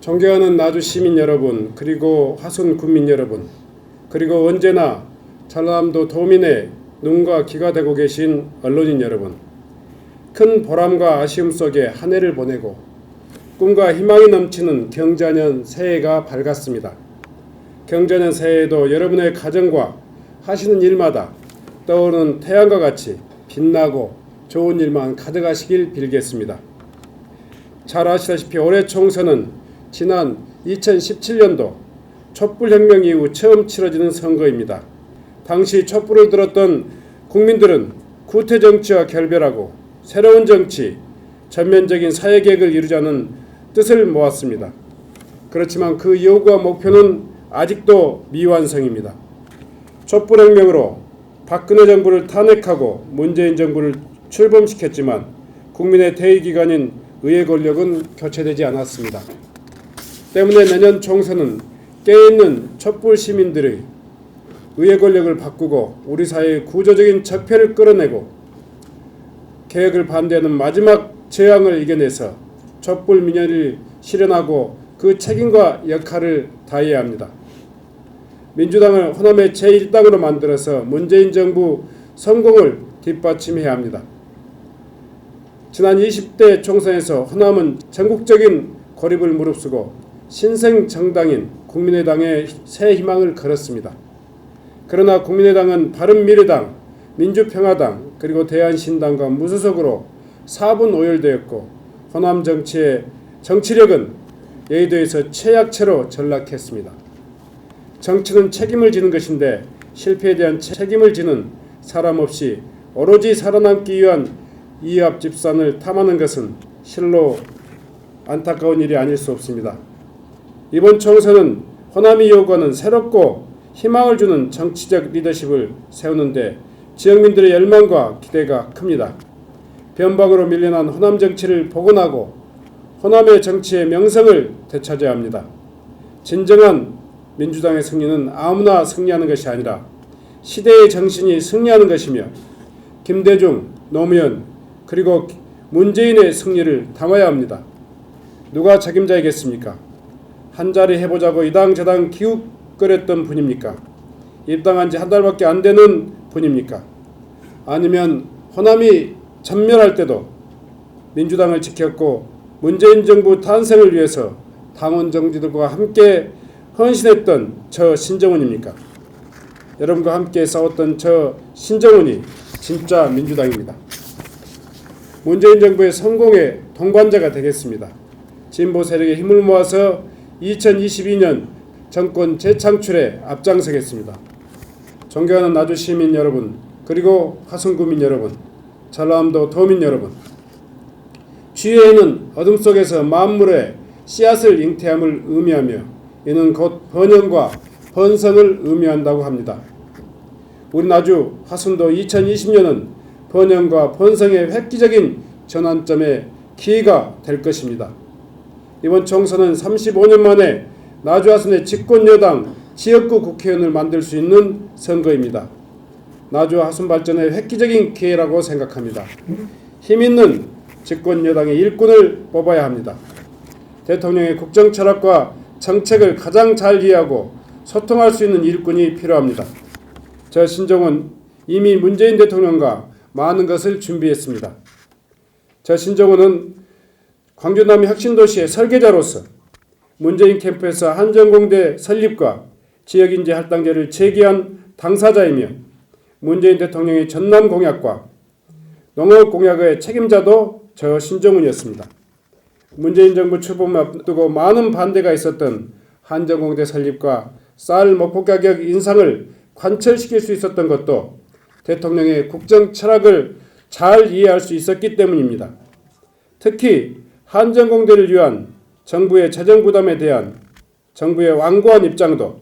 존경하는 나주 시민 여러분, 그리고 화순 군민 여러분, 그리고 언제나 전라남도 도민의 눈과 귀가 되고 계신 언론인 여러분, 큰 보람과 아쉬움 속에 한 해를 보내고 꿈과 희망이 넘치는 경자년 새해가 밝았습니다. 경자년 새해에도 여러분의 가정과 하시는 일마다 떠오르는 태양과 같이 빛나고 좋은 일만 가득하시길 빌겠습니다. 잘 아시다시피 올해 총선은 지난 2017년도 촛불혁명 이후 처음 치러지는 선거입니다. 당시 촛불을 들었던 국민들은 구태정치와 결별하고 새로운 정치, 전면적인 사회개혁을 이루자는 뜻을 모았습니다. 그렇지만 그 요구와 목표는 아직도 미완성입니다. 촛불혁명으로 박근혜 정부를 탄핵하고 문재인 정부를 출범시켰지만 국민의 대의기관인 의회 권력은 교체되지 않았습니다. 때문에 내년 총선은 깨어있는 촛불 시민들의 의회 권력을 바꾸고 우리 사회의 구조적인 적폐를 끌어내고 개혁을 반대하는 마지막 저항을 이겨내서 촛불 민연을 실현하고 그 책임과 역할을 다해야 합니다. 민주당을 호남의 제1당으로 만들어서 문재인 정부 성공을 뒷받침해야 합니다. 지난 20대 총선에서 호남은 전국적인 고립을 무릅쓰고 신생 정당인 국민의당에 새 희망을 걸었습니다. 그러나 국민의당은 바른미래당, 민주평화당, 그리고 대한신당과 무소속으로 4분 오열되었고 호남 정치의 정치력은 여의도에서 최약체로 전락했습니다. 정치는 책임을 지는 것인데 실패에 대한 책임을 지는 사람 없이 오로지 살아남기 위한 이합집산을 탐하는 것은 실로 안타까운 일이 아닐 수 없습니다. 이번 총선은 호남이 요구하는 새롭고 희망을 주는 정치적 리더십을 세우는데 지역민들의 열망과 기대가 큽니다. 변방으로 밀려난 호남 정치를 복원하고 호남의 정치의 명성을 되찾아야 합니다. 진정한 민주당의 승리는 아무나 승리하는 것이 아니라 시대의 정신이 승리하는 것이며 김대중, 노무현, 그리고 문재인의 승리를 담아야 합니다. 누가 책임자이겠습니까? 한자리 해보자고 이당 저당 기웃거렸던 분입니까? 입당한 지 한 달밖에 안 되는 분입니까? 아니면 호남이 전멸할 때도 민주당을 지켰고 문재인 정부 탄생을 위해서 당원 정치들과 함께 헌신했던 저 신정훈입니까? 여러분과 함께 싸웠던 저 신정훈이 진짜 민주당입니다. 문재인 정부의 성공의 동반자가 되겠습니다. 진보 세력의 힘을 모아서 2022년 정권 재창출에 앞장서겠습니다. 존경하는 나주 시민 여러분, 그리고 화순구민 여러분, 전라남도 도민 여러분, 주의에는 어둠 속에서 만물의 씨앗을 잉태함을 의미하며 이는 곧 번영과 번성을 의미한다고 합니다. 우리 나주 화순도 2020년은 번영과 번성의 획기적인 전환점의 기회가 될 것입니다. 이번 총선은 35년 만에 나주 화순의 집권여당 지역구 국회의원을 만들 수 있는 선거입니다. 나주 화순 발전의 획기적인 기회라고 생각합니다. 힘있는 집권여당의 일꾼을 뽑아야 합니다. 대통령의 국정 철학과 정책을 가장 잘 이해하고 소통할 수 있는 일꾼이 필요합니다. 저 신정훈 이미 문재인 대통령과 많은 것을 준비했습니다. 저 신정훈은 광주남이 혁신도시의 설계자로서 문재인 캠프에서 한전공대 설립과 지역인재 할당제를 제기한 당사자이며 문재인 대통령의 전남 공약과 농업 공약의 책임자도 저 신정훈이었습니다. 문재인 정부 출범을 앞두고 많은 반대가 있었던 한전공대 설립과 쌀 목표 가격 인상을 관철시킬 수 있었던 것도 대통령의 국정 철학을 잘 이해할 수 있었기 때문입니다. 특히 한전공대를 위한 정부의 재정 부담에 대한 정부의 완고한 입장도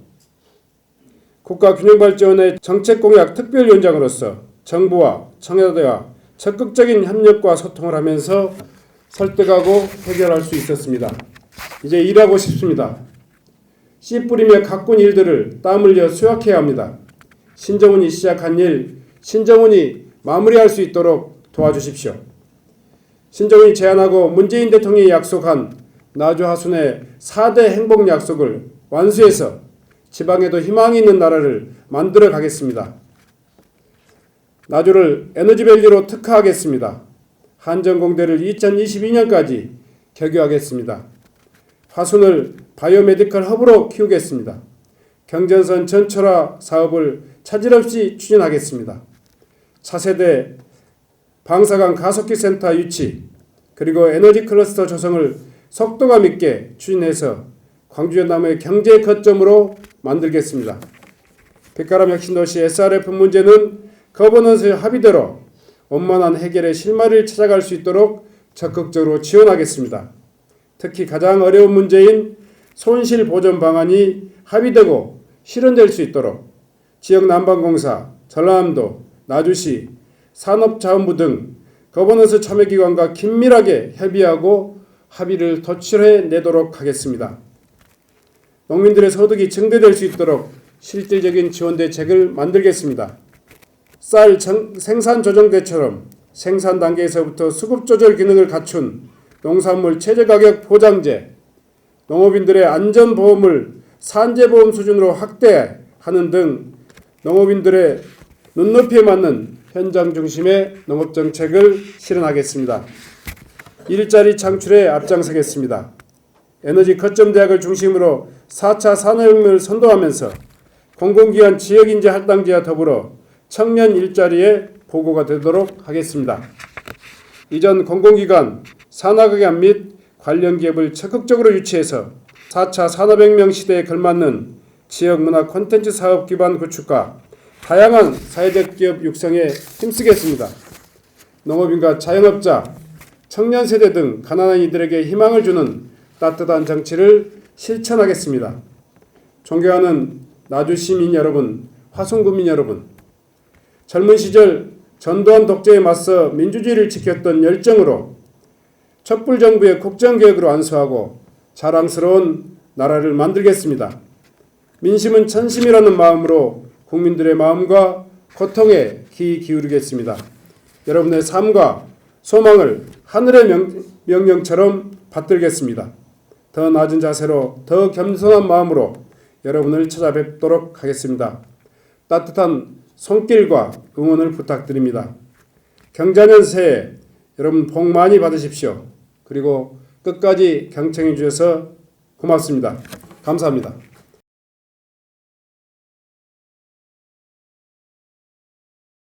국가균형발전의 정책공약 특별위원장으로서 정부와 청와대와 적극적인 협력과 소통을 하면서 설득하고 해결할 수 있었습니다. 이제 일하고 싶습니다. 씨 뿌리며 가꾼 일들을 땀 흘려 수확해야 합니다. 신정훈이 시작한 일, 신정훈이 마무리할 수 있도록 도와주십시오. 신정훈이 제안하고 문재인 대통령이 약속한 나주 하순의 4대 행복 약속을 완수해서 지방에도 희망이 있는 나라를 만들어 가겠습니다. 나주를 에너지밸리로 특화하겠습니다. 한전공대를 2022년까지 개교하겠습니다. 화순을 바이오메디컬 허브로 키우겠습니다. 경전선 전철화 사업을 차질 없이 추진하겠습니다. 차세대 방사강 가속기 센터 유치 그리고 에너지 클러스터 조성을 속도감 있게 추진해서 광주 전남의 경제 거점으로 만들겠습니다. 백가람 혁신도시 SRF 문제는 거버넌스 합의대로 원만한 해결의 실마리를 찾아갈 수 있도록 적극적으로 지원하겠습니다. 특히 가장 어려운 문제인 손실 보전 방안이 합의되고 실현될 수 있도록 지역 난방공사, 전라남도, 나주시, 산업자원부 등 거버넌스 참여기관과 긴밀하게 협의하고 합의를 도출해 내도록 하겠습니다. 농민들의 소득이 증대될 수 있도록 실질적인 지원 대책을 만들겠습니다. 쌀 생산 조정대처럼 생산 단계에서부터 수급 조절 기능을 갖춘 농산물 최저가격 보장제, 농업인들의 안전보험을 산재보험 수준으로 확대하는 등 농업인들의 눈높이에 맞는 현장 중심의 농업정책을 실현하겠습니다. 일자리 창출에 앞장서겠습니다. 에너지 거점 대학을 중심으로 4차 산업혁명을 선도하면서 공공기관 지역인재 할당제와 더불어 청년 일자리의 보고가 되도록 하겠습니다. 이전 공공기관, 산학기관 및 관련 기업을 적극적으로 유치해서 4차 산업혁명 시대에 걸맞는 지역문화 콘텐츠 사업 기반 구축과 다양한 사회적 기업 육성에 힘쓰겠습니다. 농업인과 자영업자, 청년 세대 등 가난한 이들에게 희망을 주는 따뜻한 정치를 실천하겠습니다. 존경하는 나주 시민 여러분, 화순 구민 여러분, 젊은 시절 전두환 독재에 맞서 민주주의를 지켰던 열정으로 촛불정부의 국정개혁으로 안수하고 자랑스러운 나라를 만들겠습니다. 민심은 천심이라는 마음으로 국민들의 마음과 고통에 귀 기울이겠습니다. 여러분의 삶과 소망을 하늘의 명령처럼 받들겠습니다. 더 낮은 자세로 더 겸손한 마음으로 여러분을 찾아뵙도록 하겠습니다. 따뜻한 손길과 응원을 부탁드립니다. 경자년 새해 여러분 복 많이 받으십시오. 그리고 끝까지 경청해 주셔서 고맙습니다. 감사합니다.